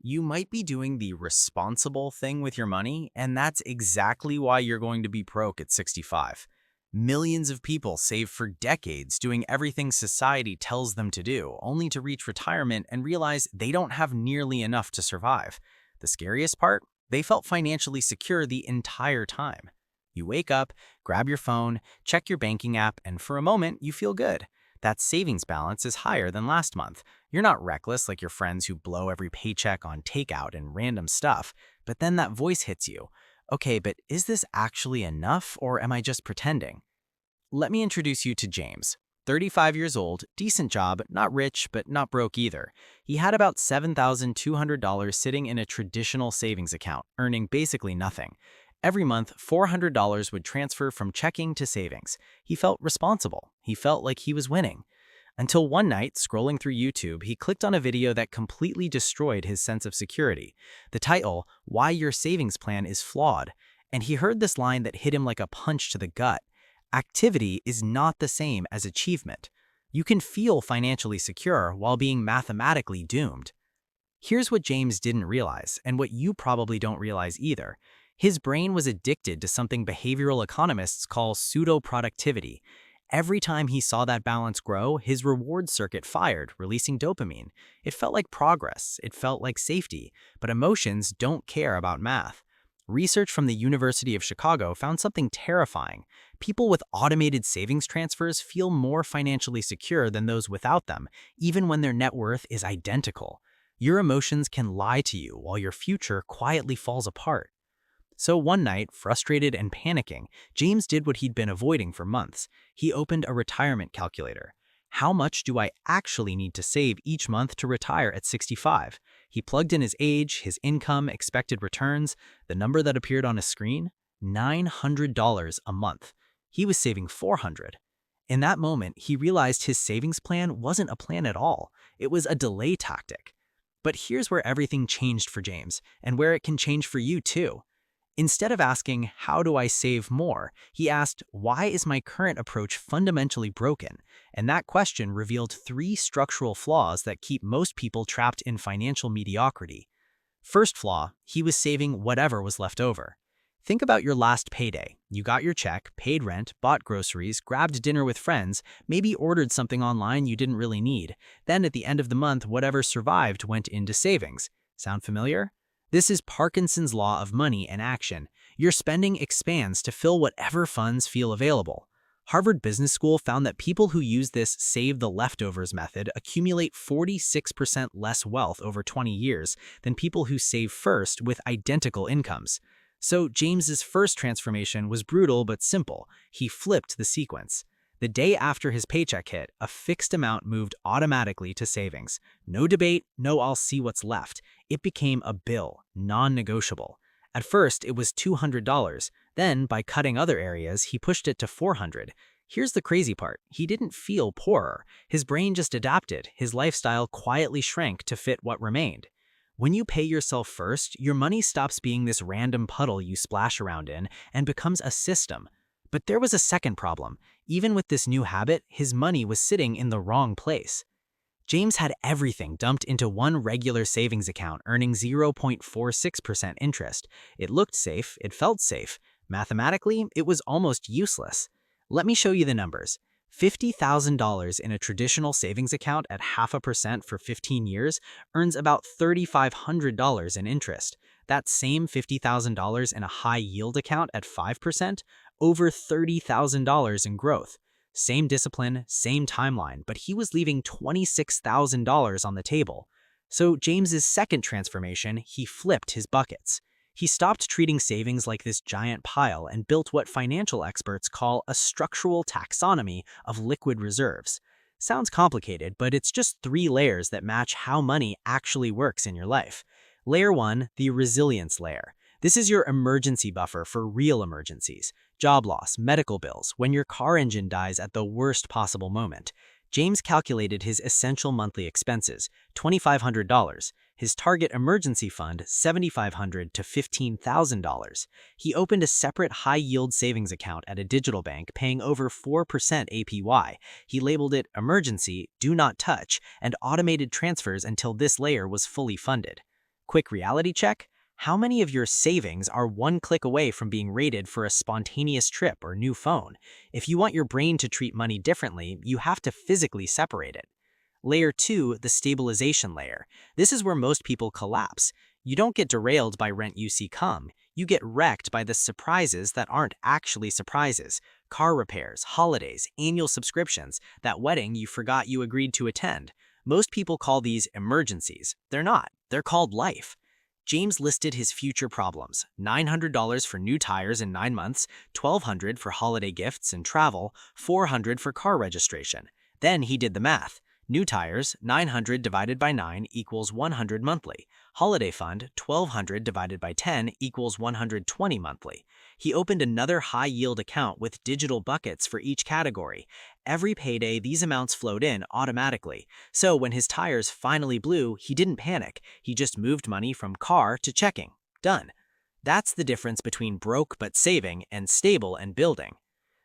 You might be doing the responsible thing with your money, and that's exactly why you're going to be broke at 65. Millions of people save for decades doing everything society tells them to do, only to reach retirement and realize they don't have nearly enough to survive. The scariest part? They felt financially secure the entire time. You wake up, grab your phone, check your banking app, and for a moment, you feel good. That savings balance is higher than last month. You're not reckless like your friends who blow every paycheck on takeout and random stuff, but then that voice hits you. Okay, but is this actually enough, or am I just pretending? Let me introduce you to James. 35 years old, decent job, not rich, but not broke either. He had about $7,200 sitting in a traditional savings account, earning basically nothing. Every month, $400 would transfer from checking to savings. He felt responsible. He felt like he was winning. Until one night, scrolling through YouTube, he clicked on a video that completely destroyed his sense of security. The title, Why Your Savings Plan is Flawed. And he heard this line that hit him like a punch to the gut. Activity is not the same as achievement. You can feel financially secure while being mathematically doomed. Here's what James didn't realize, and what you probably don't realize either. His brain was addicted to something behavioral economists call pseudo-productivity. Every time he saw that balance grow, his reward circuit fired, releasing dopamine. It felt like progress, it felt like safety, but emotions don't care about math. Research from the University of Chicago found something terrifying. People with automated savings transfers feel more financially secure than those without them, even when their net worth is identical. Your emotions can lie to you while your future quietly falls apart. So one night, frustrated and panicking, James did what he'd been avoiding for months. He opened a retirement calculator. How much do I actually need to save each month to retire at 65? He plugged in his age, his income, expected returns. The number that appeared on his screen? $900 a month. He was saving $400. In that moment, he realized his savings plan wasn't a plan at all. It was a delay tactic. But here's where everything changed for James, and where it can change for you too. Instead of asking, how do I save more, he asked, why is my current approach fundamentally broken? And that question revealed three structural flaws that keep most people trapped in financial mediocrity. First flaw, he was saving whatever was left over. Think about your last payday. You got your check, paid rent, bought groceries, grabbed dinner with friends, maybe ordered something online you didn't really need. Then at the end of the month, whatever survived went into savings. Sound familiar? This is Parkinson's law of money in action. Your spending expands to fill whatever funds feel available. Harvard Business School found that people who use this save the leftovers method accumulate 46% less wealth over 20 years than people who save first with identical incomes. So James's first transformation was brutal but simple. He flipped the sequence. The day after his paycheck hit, a fixed amount moved automatically to savings. No debate, no I'll see what's left. It became a bill, non-negotiable. At first, it was $200. Then, by cutting other areas, he pushed it to $400. Here's the crazy part. He didn't feel poorer. His brain just adapted. His lifestyle quietly shrank to fit what remained. When you pay yourself first, your money stops being this random puddle you splash around in and becomes a system. But there was a second problem. Even with this new habit, his money was sitting in the wrong place. James had everything dumped into one regular savings account, earning 0.46% interest. It looked safe, it felt safe. Mathematically, it was almost useless. Let me show you the numbers. $50,000 in a traditional savings account at 0.5% for 15 years earns about $3,500 in interest. That same $50,000 in a high-yield account at 5%, over $30,000 in growth. Same discipline, same timeline, but he was leaving $26,000 on the table. So James's second transformation, he flipped his buckets. He stopped treating savings like this giant pile and built what financial experts call a structural taxonomy of liquid reserves. Sounds complicated, but it's just 3 layers that match how money actually works in your life. Layer 1, the resilience layer. This is your emergency buffer for real emergencies. Job loss, medical bills, when your car engine dies at the worst possible moment. James calculated his essential monthly expenses, $2,500. His target emergency fund, $7,500 to $15,000. He opened a separate high-yield savings account at a digital bank paying over 4% APY. He labeled it Emergency, Do Not Touch, and automated transfers until this layer was fully funded. Quick reality check. How many of your savings are one click away from being rated for a spontaneous trip or new phone? If you want your brain to treat money differently, you have to physically separate it. Layer 2, the stabilization layer. This is where most people collapse. You don't get derailed by rent you see come. You get wrecked by the surprises that aren't actually surprises. Car repairs, holidays, annual subscriptions, that wedding you forgot you agreed to attend. Most people call these emergencies. They're not. They're called life. James listed his future problems: $900 for new tires in 9 months, $1,200 for holiday gifts and travel, $400 for car registration. Then he did the math. New tires, 900 divided by 9 equals 100 monthly. Holiday fund, 1,200 divided by 10 equals 120 monthly. He opened another high-yield account with digital buckets for each category. Every payday, these amounts flowed in automatically. So when his tires finally blew, he didn't panic. He just moved money from car to checking. Done. That's the difference between broke but saving and stable and building.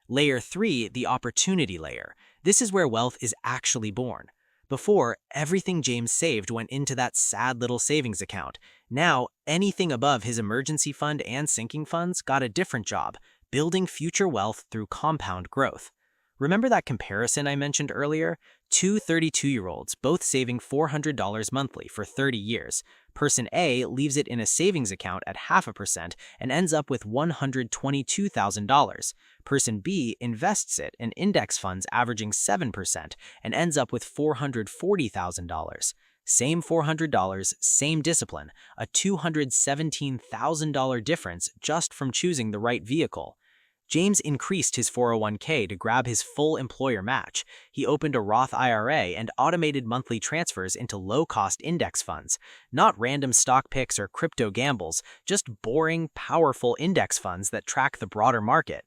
Layer 3, the opportunity layer. This is where wealth is actually born. Before, everything James saved went into that sad little savings account. Now, anything above his emergency fund and sinking funds got a different job: building future wealth through compound growth. Remember that comparison I mentioned earlier? Two 32-year-olds, both saving $400 monthly for 30 years. Person A leaves it in a savings account at 0.5% and ends up with $122,000. Person B invests it in index funds averaging 7% and ends up with $440,000. Same $400, same discipline, a $217,000 difference just from choosing the right vehicle. James increased his 401k to grab his full employer match. He opened a Roth IRA and automated monthly transfers into low-cost index funds. Not random stock picks or crypto gambles, just boring, powerful index funds that track the broader market.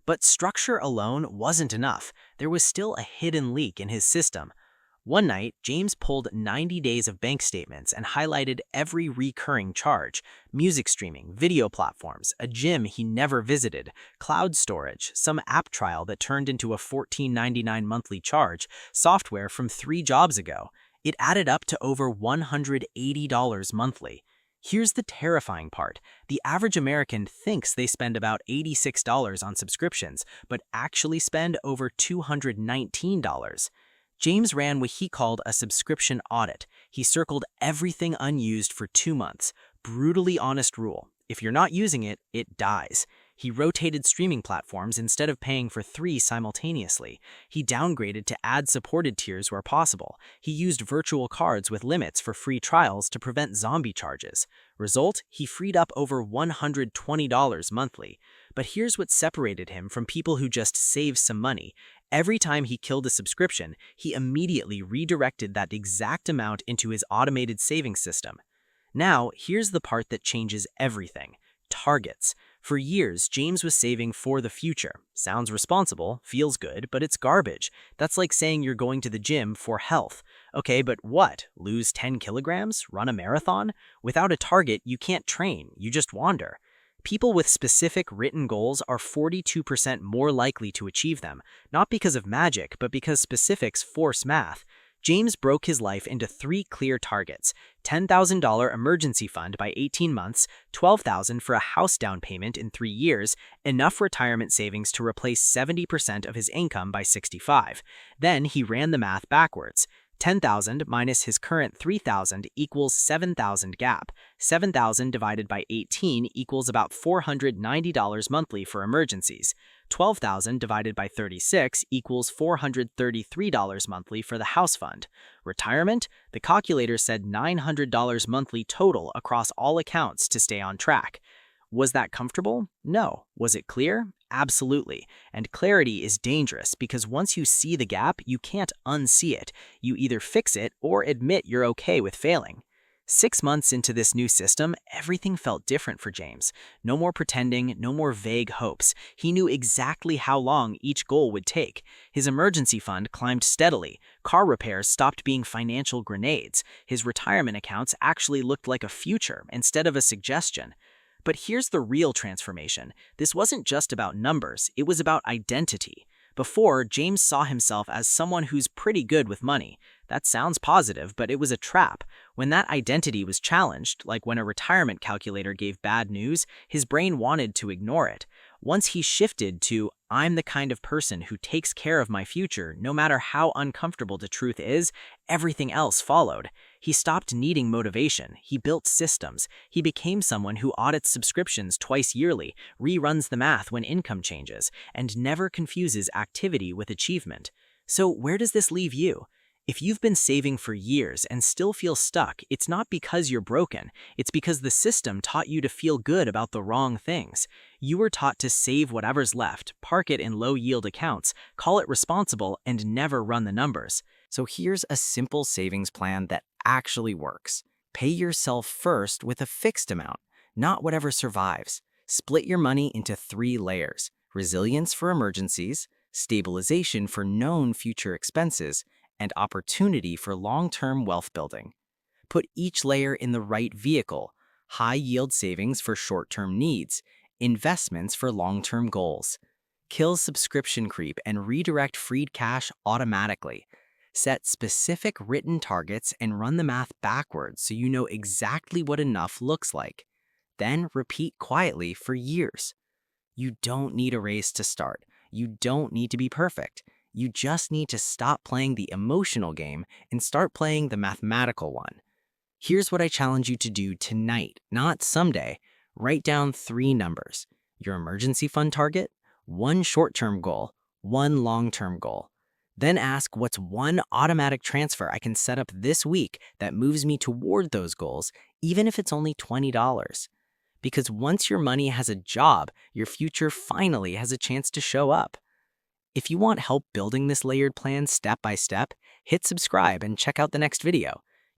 But structure alone wasn't enough. There was still a hidden leak in his system. One night, James pulled 90 days of bank statements and highlighted every recurring charge: music streaming, video platforms, a gym he never visited, cloud storage, some app trial that turned into a $14.99 monthly charge, software from 3 jobs ago. It added up to over $180 monthly. Here's the terrifying part. The average American thinks they spend about $86 on subscriptions, but actually spend over $219. James ran what he called a subscription audit. He circled everything unused for 2 months. Brutally honest rule: if you're not using it, it dies. He rotated streaming platforms instead of paying for 3 simultaneously. He downgraded to ad-supported tiers where possible. He used virtual cards with limits for free trials to prevent zombie charges. Result: he freed up over $120 monthly. But here's what separated him from people who just save some money. Every time he killed a subscription, he immediately redirected that exact amount into his automated savings system. Now, here's the part that changes everything: targets. For years, James was saving for the future. Sounds responsible, feels good, but it's garbage. That's like saying you're going to the gym for health. Okay, but what? Lose 10 kilograms? Run a marathon? Without a target, you can't train, you just wander. People with specific written goals are 42% more likely to achieve them, not because of magic, but because specifics force math. James broke his life into 3 clear targets: $10,000 emergency fund by 18 months, $12,000 for a house down payment in 3 years, enough retirement savings to replace 70% of his income by 65. Then he ran the math backwards. 10,000 minus his current 3,000 equals 7,000 gap. 7,000 divided by 18 equals about $490 monthly for emergencies. 12,000 divided by 36 equals $433 monthly for the house fund. Retirement? The calculator said $900 monthly total across all accounts to stay on track. Was that comfortable? No. Was it clear? Absolutely. And clarity is dangerous because once you see the gap, you can't unsee it. You either fix it or admit you're okay with failing. 6 months into this new system, everything felt different for James. No more pretending, no more vague hopes. He knew exactly how long each goal would take. His emergency fund climbed steadily. Car repairs stopped being financial grenades. His retirement accounts actually looked like a future instead of a suggestion. But here's the real transformation. This wasn't just about numbers, it was about identity. Before, James saw himself as someone who's pretty good with money. That sounds positive, but it was a trap. When that identity was challenged, like when a retirement calculator gave bad news, his brain wanted to ignore it. Once he shifted to, I'm the kind of person who takes care of my future, no matter how uncomfortable the truth is, everything else followed. He stopped needing motivation. He built systems. He became someone who audits subscriptions twice yearly, reruns the math when income changes, and never confuses activity with achievement. So where does this leave you? If you've been saving for years and still feel stuck, it's not because you're broken. It's because the system taught you to feel good about the wrong things. You were taught to save whatever's left, park it in low-yield accounts, call it responsible, and never run the numbers. So here's a simple savings plan that actually works. Pay yourself first with a fixed amount, not whatever survives. Split your money into 3 layers: resilience for emergencies, stabilization for known future expenses, and opportunity for long-term wealth building. Put each layer in the right vehicle: high-yield savings for short-term needs, investments for long-term goals. Kill subscription creep and redirect freed cash automatically. Set specific written targets and run the math backwards so you know exactly what enough looks like. Then repeat quietly for years. You don't need a race to start. You don't need to be perfect. You just need to stop playing the emotional game and start playing the mathematical one. Here's what I challenge you to do tonight, not someday. Write down 3 numbers: your emergency fund target, 1 short-term goal, 1 long-term goal. Then ask, what's one automatic transfer I can set up this week that moves me toward those goals, even if it's only $20? Because once your money has a job, your future finally has a chance to show up. If you want help building this layered plan step by step, hit subscribe and check out the next video.